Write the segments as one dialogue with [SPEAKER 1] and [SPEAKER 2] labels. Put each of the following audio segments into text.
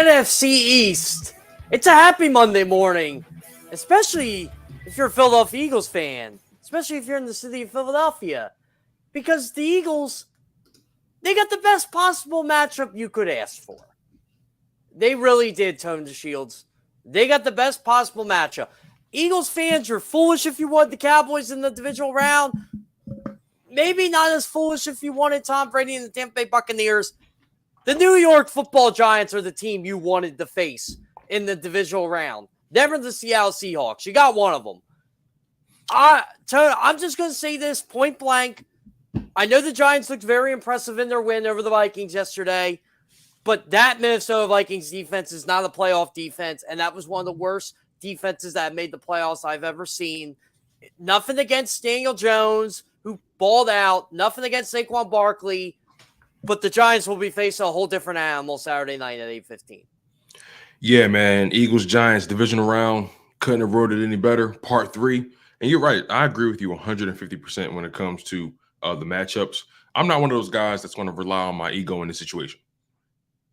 [SPEAKER 1] NFC East. It's a happy Monday morning, especially if you're a Philadelphia Eagles fan, especially if you're in the city of Philadelphia, because the Eagles, they got the best possible matchup you could ask for. They really did, Tone DeShields. They got the best possible matchup. Eagles fans, you're foolish if you want the Cowboys in the divisional round. Maybe not as foolish if you wanted Tom Brady and the Tampa Bay Buccaneers. The New York Football Giants are the team you wanted to face in the divisional round. Never the Seattle Seahawks. You got one of them. I'm just going to say this point blank. I know the Giants looked very impressive in their win over the Vikings yesterday, but that Minnesota Vikings defense is not a playoff defense, and that was one of the worst defenses that made the playoffs I've ever seen. Nothing against Daniel Jones, who balled out. Nothing against Saquon Barkley. But the Giants will be facing a whole different animal Saturday night at 8:15.
[SPEAKER 2] Yeah, man. Eagles-Giants divisional round. Couldn't have wrote it any better. Part 3. And you're right. I agree with you 150% when it comes to the matchups. I'm not one of those guys that's going to rely on my ego in this situation.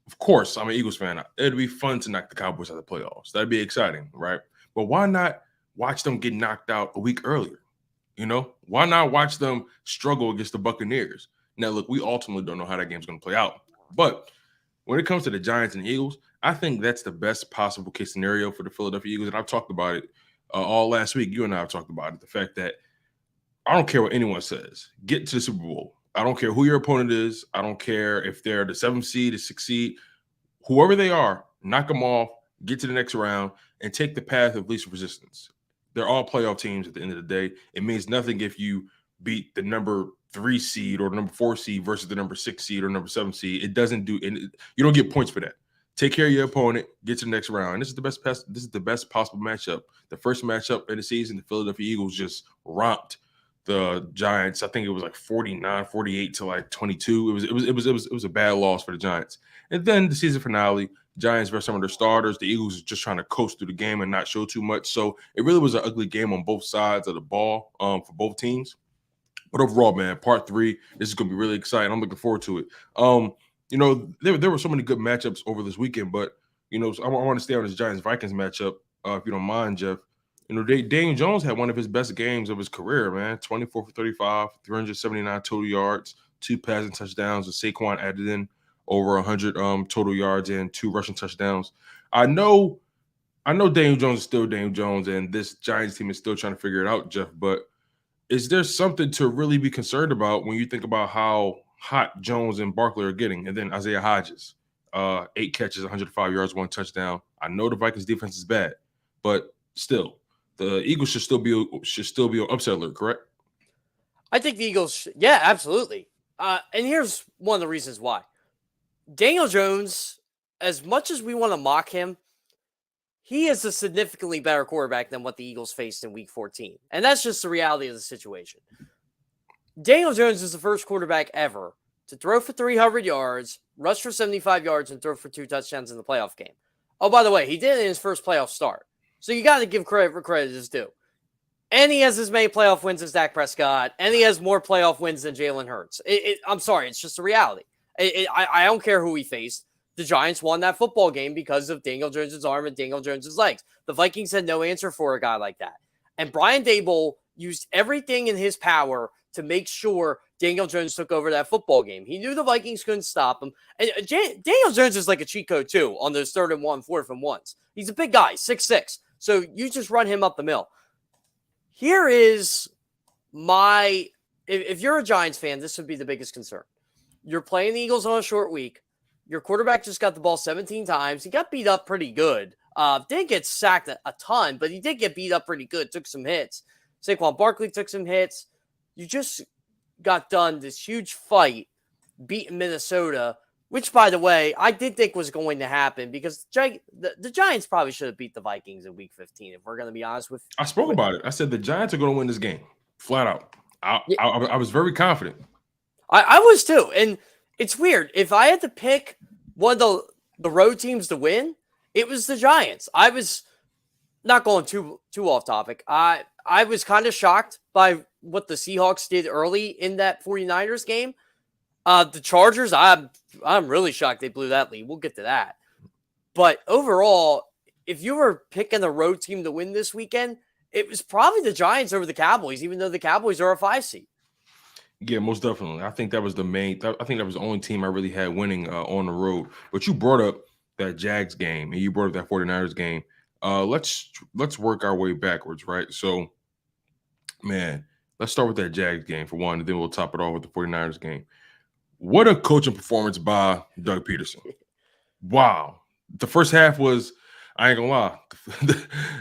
[SPEAKER 2] Of course, I'm an Eagles fan. It'd be fun to knock the Cowboys out of the playoffs. That'd be exciting, right? But why not watch them get knocked out a week earlier? You know? Why not watch them struggle against the Buccaneers? Now, look, we ultimately don't know how that game's going to play out. But when it comes to the Giants and Eagles, I think that's the best possible case scenario for the Philadelphia Eagles. And I've talked about it all last week. You and I have talked about it. The fact that I don't care what anyone says. Get to the Super Bowl. I don't care who your opponent is. I don't care if they're the 7th seed, the 6th seed. Whoever they are, knock them off, get to the next round, and take the path of least resistance. They're all playoff teams at the end of the day. It means nothing if you beat the number 3 seed or the number 4 seed versus the number 6 seed or number 7 seed. It doesn't do, and you don't get points for that. Take care of your opponent, get to the next round. And this is the best possible matchup. The first matchup in the season, the Philadelphia Eagles just romped the Giants. I think it was like 49-48 to like 22. It was a bad loss for the Giants. And then the season finale, Giants versus some of their starters. The Eagles are just trying to coast through the game and not show too much. So it really was an ugly game on both sides of the ball for both teams. But overall, man, part 3, this is going to be really exciting. I'm looking forward to it. You know, there were so many good matchups over this weekend, but, you know, I want to stay on this Giants-Vikings matchup, if you don't mind, Jeff. You know, Daniel Jones had one of his best games of his career, man. 24 for 35, 379 total yards, 2 passing touchdowns, and Saquon added in over 100 total yards and 2 rushing touchdowns. I know Daniel Jones is still Daniel Jones, and this Giants team is still trying to figure it out, Jeff, but is there something to really be concerned about when you think about how hot Jones and Barkley are getting? And then Isaiah Hodgins, 8 catches, 105 yards, 1 touchdown. I know the Vikings defense is bad, but still, the Eagles should still be on upset alert, correct?
[SPEAKER 1] I think the Eagles, yeah, absolutely. And here's one of the reasons why. Daniel Jones, as much as we want to mock him, he is a significantly better quarterback than what the Eagles faced in Week 14. And that's just the reality of the situation. Daniel Jones is the first quarterback ever to throw for 300 yards, rush for 75 yards, and throw for 2 touchdowns in the playoff game. Oh, by the way, he did it in his first playoff start. So you got to give credit where credit is due. And he has as many playoff wins as Dak Prescott, and he has more playoff wins than Jalen Hurts. I'm sorry, it's just a reality. I don't care who he faced. The Giants won that football game because of Daniel Jones' arm and Daniel Jones' legs. The Vikings had no answer for a guy like that. And Brian Daboll used everything in his power to make sure Daniel Jones took over that football game. He knew the Vikings couldn't stop him. And Daniel Jones is like a cheat code, too, on those 3rd and 1, 4th and 1s. He's a big guy, 6'6". So you just run him up the mill. Here is my – if you're a Giants fan, this would be the biggest concern. You're playing the Eagles on a short week. Your quarterback just got the ball 17 times. He got beat up pretty good. Didn't get sacked a ton, but he did get beat up pretty good. Took some hits. Saquon Barkley took some hits. You just got done this huge fight, beating Minnesota, which, by the way, I did think was going to happen because the Giants probably should have beat the Vikings in Week 15, if we're going to be honest with.
[SPEAKER 2] I spoke about it. I said the Giants are going to win this game, flat out. I was very confident.
[SPEAKER 1] I was too, and it's weird. If I had to pick one of the road teams to win, it was the Giants. I was not going too off topic. I was kind of shocked by what the Seahawks did early in that 49ers game. The Chargers, I'm really shocked they blew that lead. We'll get to that. But overall, if you were picking a road team to win this weekend, it was probably the Giants over the Cowboys, even though the Cowboys are a 5 seed.
[SPEAKER 2] Yeah, most definitely. I think that was the main. I think that was the only team I really had winning on the road. But you brought up that Jags game and you brought up that 49ers game. Let's work our way backwards, right? So, man, let's start with that Jags game for one, and then we'll top it off with the 49ers game. What a coaching performance by Doug Peterson. Wow. The first half was, I ain't gonna lie.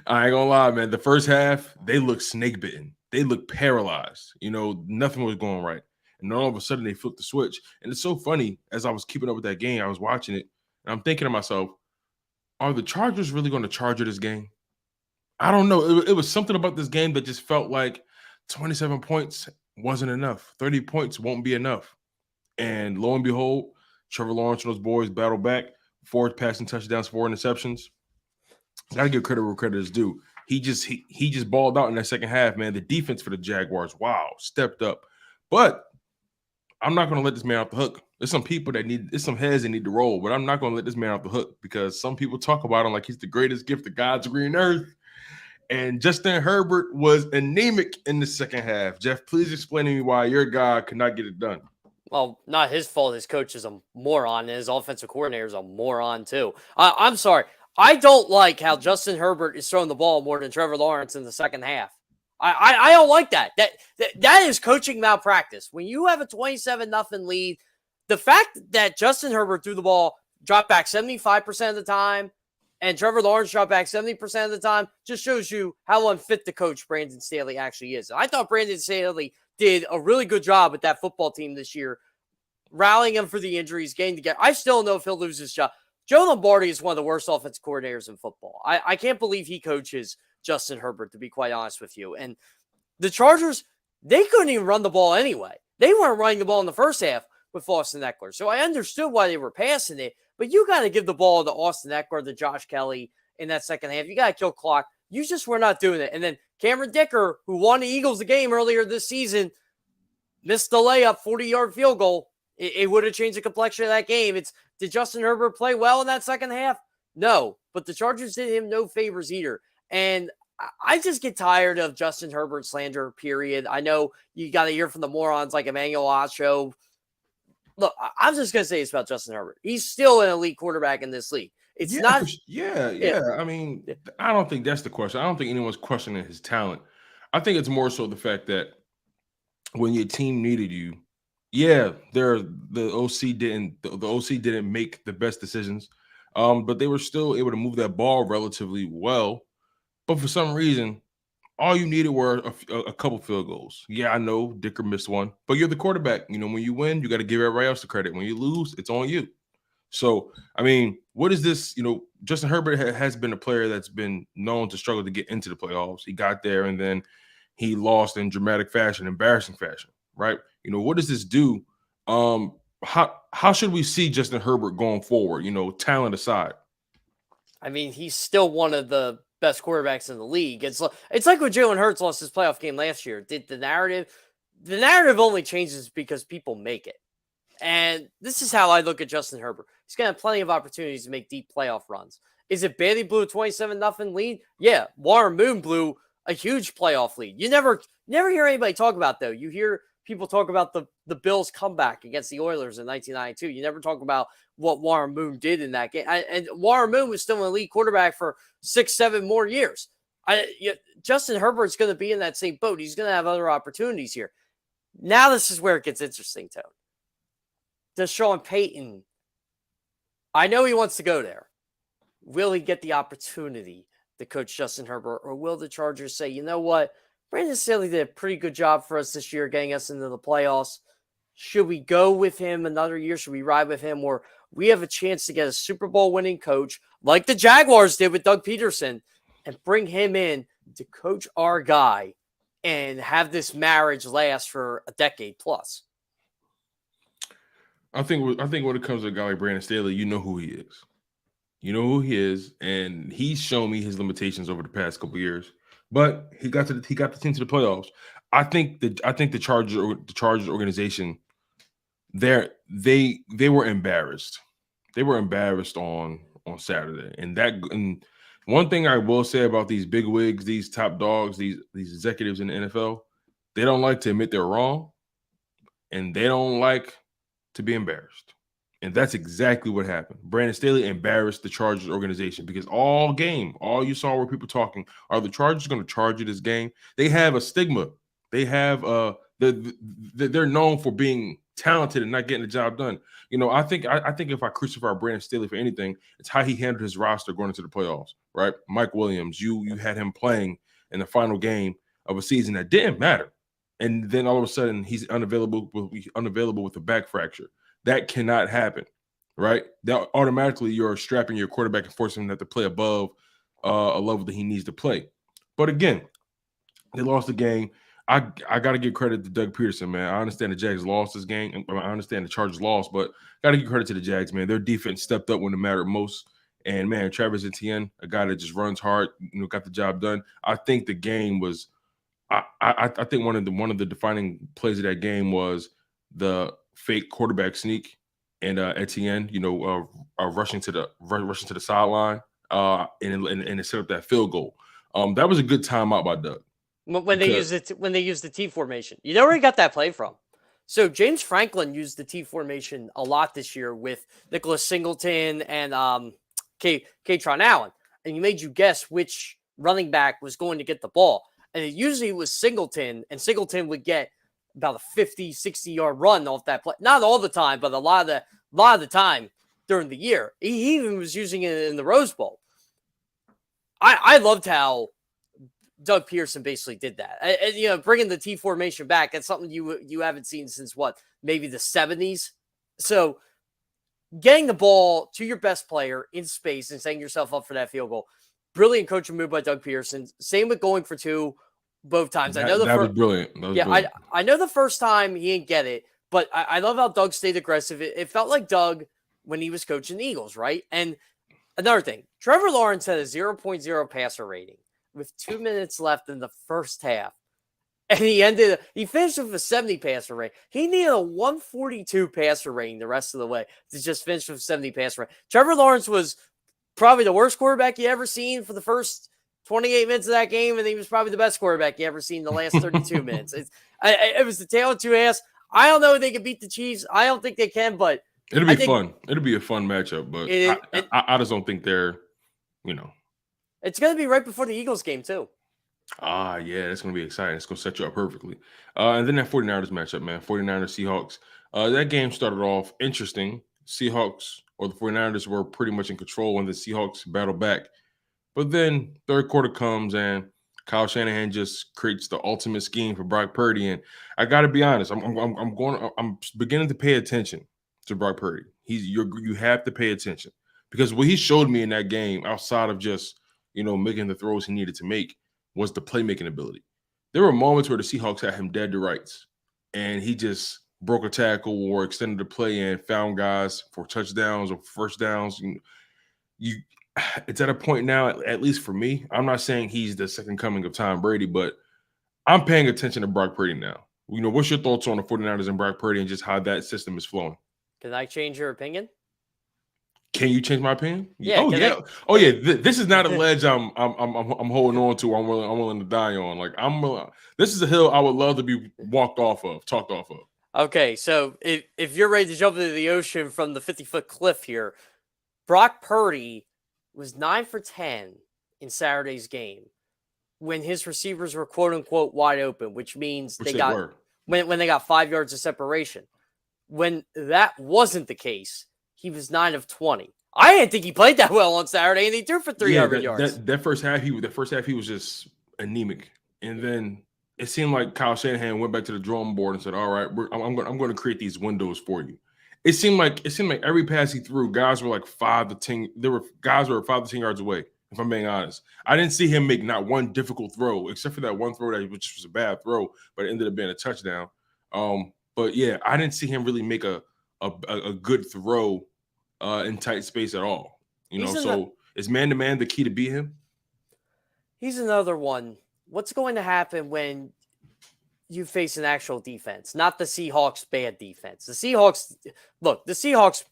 [SPEAKER 2] I ain't gonna lie, man. The first half, they looked snake bitten. They looked paralyzed. Nothing was going right. And then all of a sudden they flipped the switch. And it's so funny, as I was keeping up with that game, I was watching it, and I'm thinking to myself, are the Chargers really going to Charger this game? I don't know. It was something about this game that just felt like 27 points wasn't enough. 30 points won't be enough. And lo and behold, Trevor Lawrence and those boys battle back. 4 passing touchdowns, 4 interceptions. Got to give credit where credit is due. He just balled out in that second half, man. The defense for the Jaguars, wow, stepped up. But I'm not going to let this man off the hook. There's some heads that need to roll, but I'm not going to let this man off the hook because some people talk about him like he's the greatest gift of God's green earth. And Justin Herbert was anemic in the second half. Jeff, please explain to me why your guy could not get it done.
[SPEAKER 1] Well, not his fault. His coach is a moron, and his offensive coordinator is a moron, too. I'm sorry. I don't like how Justin Herbert is throwing the ball more than Trevor Lawrence in the second half. I don't like that. That is coaching malpractice. When you have a 27-0 lead, the fact that Justin Herbert threw the ball, dropped back 75% of the time, and Trevor Lawrence dropped back 70% of the time just shows you how unfit the coach Brandon Staley actually is. I thought Brandon Staley did a really good job with that football team this year, rallying them for the injuries, getting together. I still don't know if he'll lose his job. Joe Lombardi is one of the worst offensive coordinators in football. I can't believe he coaches Justin Herbert, to be quite honest with you. And the Chargers, they couldn't even run the ball anyway. They weren't running the ball in the first half with Austin Eckler. So I understood why they were passing it, but you got to give the ball to Austin Eckler, to Josh Kelly in that second half. You got to kill clock. You just were not doing it. And then Cameron Dicker, who won the Eagles the game earlier this season, missed the layup, 40-yard field goal. It would have changed the complexion of that game. Did Justin Herbert play well in that second half? No, but the Chargers did him no favors either. And I just get tired of Justin Herbert slander, period. I know you got to hear from the morons like Emmanuel Acho. Look, I'm just going to say it's about Justin Herbert. He's still an elite quarterback in this league. It's not.
[SPEAKER 2] Yeah. I mean, I don't think that's the question. I don't think anyone's questioning his talent. I think it's more so the fact that when your team needed you, the OC didn't make the best decisions, but they were still able to move that ball relatively well. But for some reason, all you needed were a couple field goals. Yeah, I know Dicker missed one, but you're the quarterback. When you win, you got to give everybody else the credit. When you lose, it's on you. So, I mean, what is this? Justin Herbert has been a player that's been known to struggle to get into the playoffs. He got there, and then he lost in dramatic fashion, embarrassing fashion, right? What does this do? How should we see Justin Herbert going forward, talent aside?
[SPEAKER 1] I mean, he's still one of the best quarterbacks in the league. It's like when Jalen Hurts lost his playoff game last year. The narrative only changes because people make it. And this is how I look at Justin Herbert. He's going to have plenty of opportunities to make deep playoff runs. Is it bad he blew a 27-0 lead? Yeah, Warren Moon blew a huge playoff lead. You never hear anybody talk about, though. You hear people talk about the Bills' comeback against the Oilers in 1992. You never talk about what Warren Moon did in that game. And Warren Moon was still an elite quarterback for 6-7 more years. Justin Herbert's going to be in that same boat. He's going to have other opportunities here. Now this is where it gets interesting, Tone. Does Sean Payton, I know he wants to go there. Will he get the opportunity to coach Justin Herbert, or will the Chargers say, you know what, Brandon Staley did a pretty good job for us this year getting us into the playoffs. Should we go with him another year? Should we ride with him? Or we have a chance to get a Super Bowl winning coach like the Jaguars did with Doug Peterson and bring him in to coach our guy and have this marriage last for a decade plus.
[SPEAKER 2] I think when it comes to a guy like Brandon Staley, you know who he is. You know who he is, and he's shown me his limitations over the past couple of years. But he got the team to the playoffs. I think the Chargers organization, they were embarrassed. They were embarrassed on on Saturday. And one thing I will say about these big wigs, these top dogs, these executives in the NFL, they don't like to admit they're wrong, and they don't like to be embarrassed. And that's exactly what happened. Brandon Staley embarrassed the Chargers organization because all you saw were people talking, are the Chargers going to charge you this game? They have a stigma. They have they're known for being talented and not getting the job done. I think if I crucify Brandon Staley for anything, it's how he handled his roster going into the playoffs, right? Mike Williams, you had him playing in the final game of a season that didn't matter. And then all of a sudden he's unavailable with a back fracture. That cannot happen, right? That automatically you're strapping your quarterback and forcing him to play above a level that he needs to play. But again, they lost the game. I got to give credit to Doug Peterson, man. I understand the Jags lost this game. I understand the Chargers lost, but got to give credit to the Jags, man. Their defense stepped up when it mattered most. And, man, Travis Etienne, a guy that just runs hard, got the job done. I think the game was I think one of the defining plays of that game was the fake quarterback sneak and Etienne, rushing to the sideline and set up that field goal. That was a good timeout by Doug.
[SPEAKER 1] When they used the T formation. You know where he got that play from? So James Franklin used the T formation a lot this year with Nicholas Singleton and Kaytron Allen. And he made you guess which running back was going to get the ball. And it usually was Singleton, and Singleton would get about a 50, 60-yard run off that play. Not all the time, but a lot of the time during the year. He even was using it in the Rose Bowl. I loved how Doug Pearson basically did that. And, bringing the T formation back, that's something you haven't seen since maybe the 70s. So getting the ball to your best player in space and setting yourself up for that field goal. Brilliant coaching move by Doug Pearson. Same with going for two both times.
[SPEAKER 2] That was brilliant. Brilliant.
[SPEAKER 1] I know the first time he didn't get it, but I love how Doug stayed aggressive. It felt like Doug when he was coaching the Eagles, right? And another thing, Trevor Lawrence had a 0.0 passer rating with 2 minutes left in the first half. And he finished with a 70 passer rating. He needed a 142 passer rating the rest of the way to just finish with 70 passer rating. Trevor Lawrence was probably the worst quarterback you ever seen for the first 28 minutes of that game, and he was probably the best quarterback you ever seen in the last 32 minutes. It was the tale of two halves. I don't know if they can beat the Chiefs. I don't think they can, but
[SPEAKER 2] it'll be fun. It'll be a fun matchup, but I just don't think they're,
[SPEAKER 1] It's going to be right before the Eagles game, too.
[SPEAKER 2] Yeah, it's going to be exciting. It's going to set you up perfectly. And then that 49ers matchup, man, 49ers Seahawks. That game started off interesting. Seahawks or the 49ers were pretty much in control when the Seahawks battled back. But then third quarter comes and Kyle Shanahan just creates the ultimate scheme for Brock Purdy. And I got to be honest, I'm beginning to pay attention to Brock Purdy. You have to pay attention because what he showed me in that game, outside of just making the throws he needed to make, was the playmaking ability. There were moments where the Seahawks had him dead to rights, and he just broke a tackle or extended the play and found guys for touchdowns or first downs. It's at a point now, at least for me, I'm not saying he's the second coming of Tom Brady, but I'm paying attention to Brock Purdy now. What's your thoughts on the 49ers and Brock Purdy and just how that system is flowing?
[SPEAKER 1] Can I change your opinion?
[SPEAKER 2] Can you change my opinion?
[SPEAKER 1] Yeah.
[SPEAKER 2] This is not a ledge I'm holding on to. I'm willing to die on. This is a hill I would love to be talked off of.
[SPEAKER 1] Okay, so if you're ready to jump into the ocean from the 50-foot cliff here, Brock Purdy was 9 for 10 in Saturday's game when his receivers were quote unquote wide open, which means when they got 5 yards of separation. When that wasn't the case, he was 9 of 20. I didn't think he played that well on Saturday, and he threw for 300 yards.
[SPEAKER 2] That first half, he was just anemic, and then it seemed like Kyle Shanahan went back to the drawing board and said, "All right, I'm going to create these windows for you." It seemed like every pass he threw, guys were like 5 to 10. There were guys who were 5 to 10 yards away. If I'm being honest, I didn't see him make not one difficult throw, except for that one throw which was a bad throw, but it ended up being a touchdown. But yeah, I didn't see him really make a good throw in tight space at all. So is man-to-man the key to beat him?
[SPEAKER 1] He's another one. What's going to happen when you face an actual defense, not the Seahawks' bad defense? The Seahawks,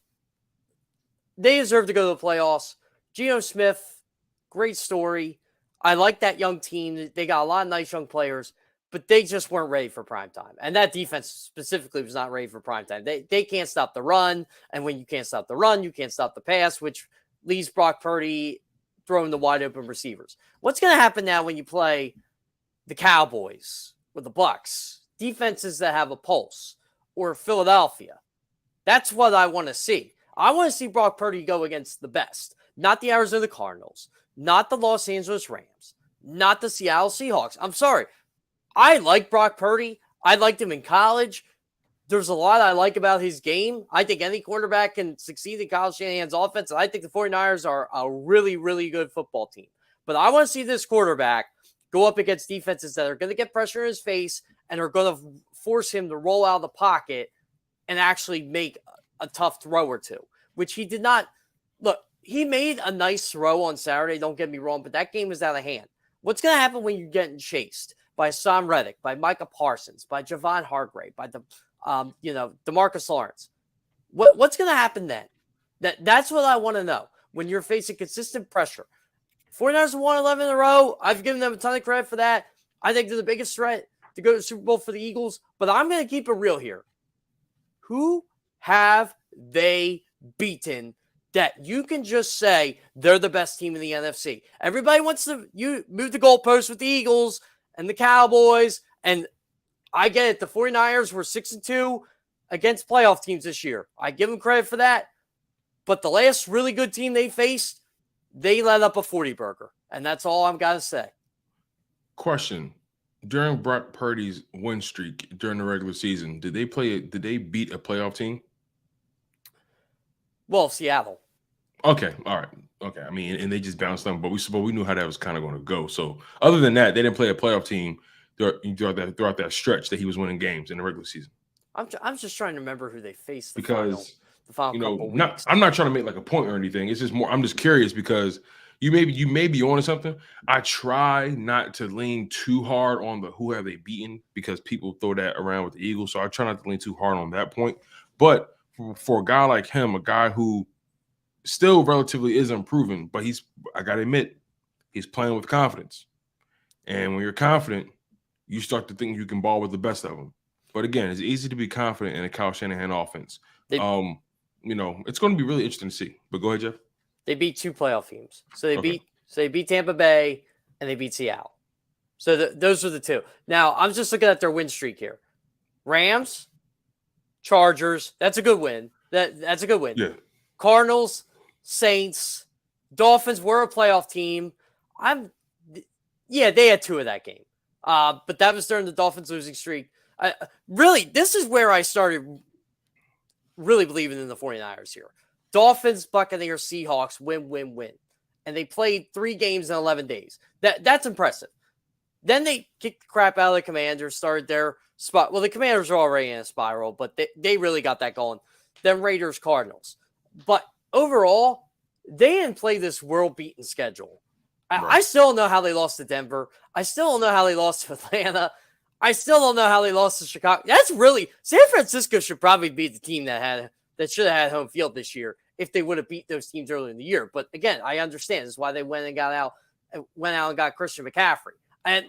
[SPEAKER 1] they deserve to go to the playoffs. Geno Smith, great story. I like that young team. They got a lot of nice young players, but they just weren't ready for prime time. And that defense specifically was not ready for prime time. They can't stop the run. And when you can't stop the run, you can't stop the pass, which leaves Brock Purdy throwing the wide open receivers. What's going to happen now when you play the Cowboys or the Bucks, defenses that have a pulse, or Philadelphia? That's what I want to see. I want to see Brock Purdy go against the best, not the Arizona Cardinals, not the Los Angeles Rams, not the Seattle Seahawks. I'm sorry. I like Brock Purdy. I liked him in college. There's a lot I like about his game. I think any quarterback can succeed in Kyle Shanahan's offense. And I think the 49ers are a really, really good football team. But I want to see this quarterback go up against defenses that are going to get pressure in his face and are going to force him to roll out of the pocket and actually make a tough throw or two, which he did not. Look, he made a nice throw on Saturday, don't get me wrong, but that game was out of hand. What's going to happen when you're getting chased by Sam Reddick, by Micah Parsons, by Javon Hargrave, by the DeMarcus Lawrence? What's going to happen then? That's what I want to know. When you're facing consistent pressure. 49ers have won 11 in a row. I've given them a ton of credit for that. I think they're the biggest threat to go to the Super Bowl for the Eagles, but I'm going to keep it real here. Who have they beaten that you can just say they're the best team in the NFC? Everybody wants to move the goalposts with the Eagles and the Cowboys, and I get it. The 49ers were 6-2 against playoff teams this year. I give them credit for that, but the last really good team they faced, they let up a 40-burger, and that's all I'm got to say.
[SPEAKER 2] Question. During Brock Purdy's win streak during the regular season, did they beat a playoff team?
[SPEAKER 1] Well, Seattle.
[SPEAKER 2] Okay, all right. Okay, I mean, and they just bounced them, but we knew how that was kind of going to go. So other than that, they didn't play a playoff team throughout that stretch that he was winning games in the regular season.
[SPEAKER 1] I'm just trying to remember who they faced
[SPEAKER 2] because
[SPEAKER 1] the final couple weeks.
[SPEAKER 2] I'm not trying to make like a point or anything. It's just more. I'm just curious because you may be on to something. I try not to lean too hard on the who have they beaten because people throw that around with the Eagles. So I try not to lean too hard on that point. But for a guy like him, a guy who still relatively is improving, but I got to admit, he's playing with confidence. And when you're confident, you start to think you can ball with the best of them. But again, it's easy to be confident in a Kyle Shanahan offense. It's going to be really interesting to see. But go ahead, Jeff.
[SPEAKER 1] They beat two playoff teams. So they beat Tampa Bay and they beat Seattle. So those are the two. Now, I'm just looking at their win streak here. Rams, Chargers, that's a good win. That's a good win.
[SPEAKER 2] Yeah.
[SPEAKER 1] Cardinals, Saints, Dolphins were a playoff team. They had two of that game. But that was during the Dolphins losing streak. This is where I started really believing in the 49ers here. Dolphins, Buccaneers, Seahawks, win. And they played 3 games in 11 days. That's impressive. Then they kicked the crap out of the Commanders, started their spot. Well, the Commanders are already in a spiral, but they really got that going. Then Raiders, Cardinals. But overall, they didn't play this world-beaten schedule. Right. I still don't know how they lost to Denver. I still don't know how they lost to Atlanta. I still don't know how they lost to Chicago. San Francisco should probably be the team that should have had home field this year if they would have beat those teams earlier in the year. But again, I understand. This is why they went out and got Christian McCaffrey. And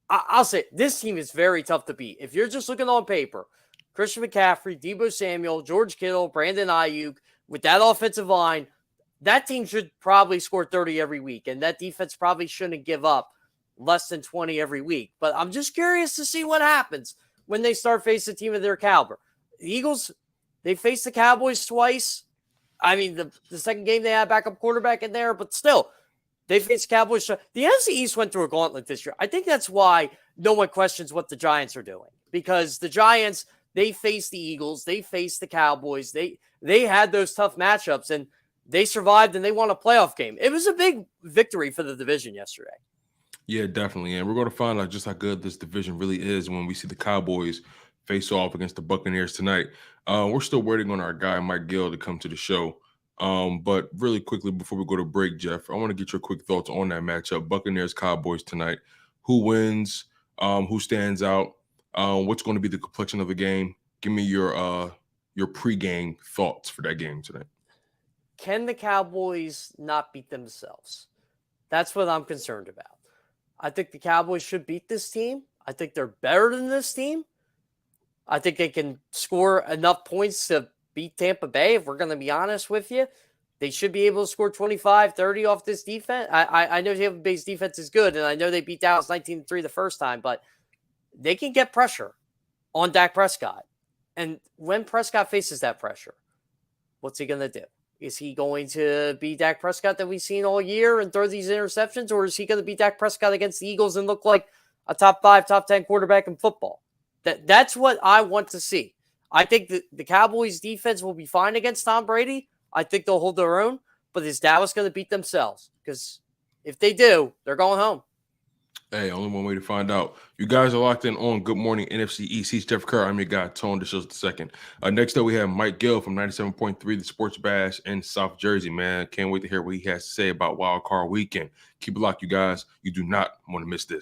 [SPEAKER 1] I'll say this team is very tough to beat. If you're just looking on paper, Christian McCaffrey, Deebo Samuel, George Kittle, Brandon Ayuk, with that offensive line, that team should probably score 30 every week. And that defense probably shouldn't give up less than 20 every week. But I'm just curious to see what happens when they start facing a team of their caliber. The Eagles, they faced the Cowboys twice. I mean, the second game they had backup quarterback in there, but still, they faced the Cowboys. The NFC East went through a gauntlet this year. I think that's why no one questions what the Giants are doing. Because the Giants, they faced the Eagles, they faced the Cowboys. They had those tough matchups, and they survived, and they won a playoff game. It was a big victory for the division yesterday.
[SPEAKER 2] Yeah, definitely. And we're going to find out just how good this division really is when we see the Cowboys face off against the Buccaneers tonight. We're still waiting on our guy, Mike Gill, to come to the show. But really quickly, before we go to break, Jeff, I want to get your quick thoughts on that matchup, Buccaneers-Cowboys tonight. Who wins? Who stands out? What's going to be the complexion of the game? Give me your pregame thoughts for that game tonight.
[SPEAKER 1] can the Cowboys not beat themselves? That's what I'm concerned about. I think the Cowboys should beat this team. I think they're better than this team. I think they can score enough points to beat Tampa Bay, if we're going to be honest with you. They should be able to score 25, 30 off this defense. I know Tampa Bay's defense is good, and I know they beat Dallas 19-3 the first time, but they can get pressure on Dak Prescott. And when Prescott faces that pressure, what's he going to do? Is he going to be Dak Prescott that we've seen all year and throw these interceptions, or is he going to be Dak Prescott against the Eagles and look like a top 5, top 10 quarterback in football? That's what I want to see. I think the Cowboys defense will be fine against Tom Brady. I think they'll hold their own, but is Dallas going to beat themselves? Because if they do, they're going home.
[SPEAKER 2] Hey, only one way to find out. You guys are locked in on Good Morning NFC East. He's Jeff Kerr. I'm your guy, Tone DeShields II. Next up, we have Mike Gill from 97.3, the Sports Bash in South Jersey, man. Can't wait to hear what he has to say about Wild Card Weekend. Keep it locked, you guys. You do not want to miss this.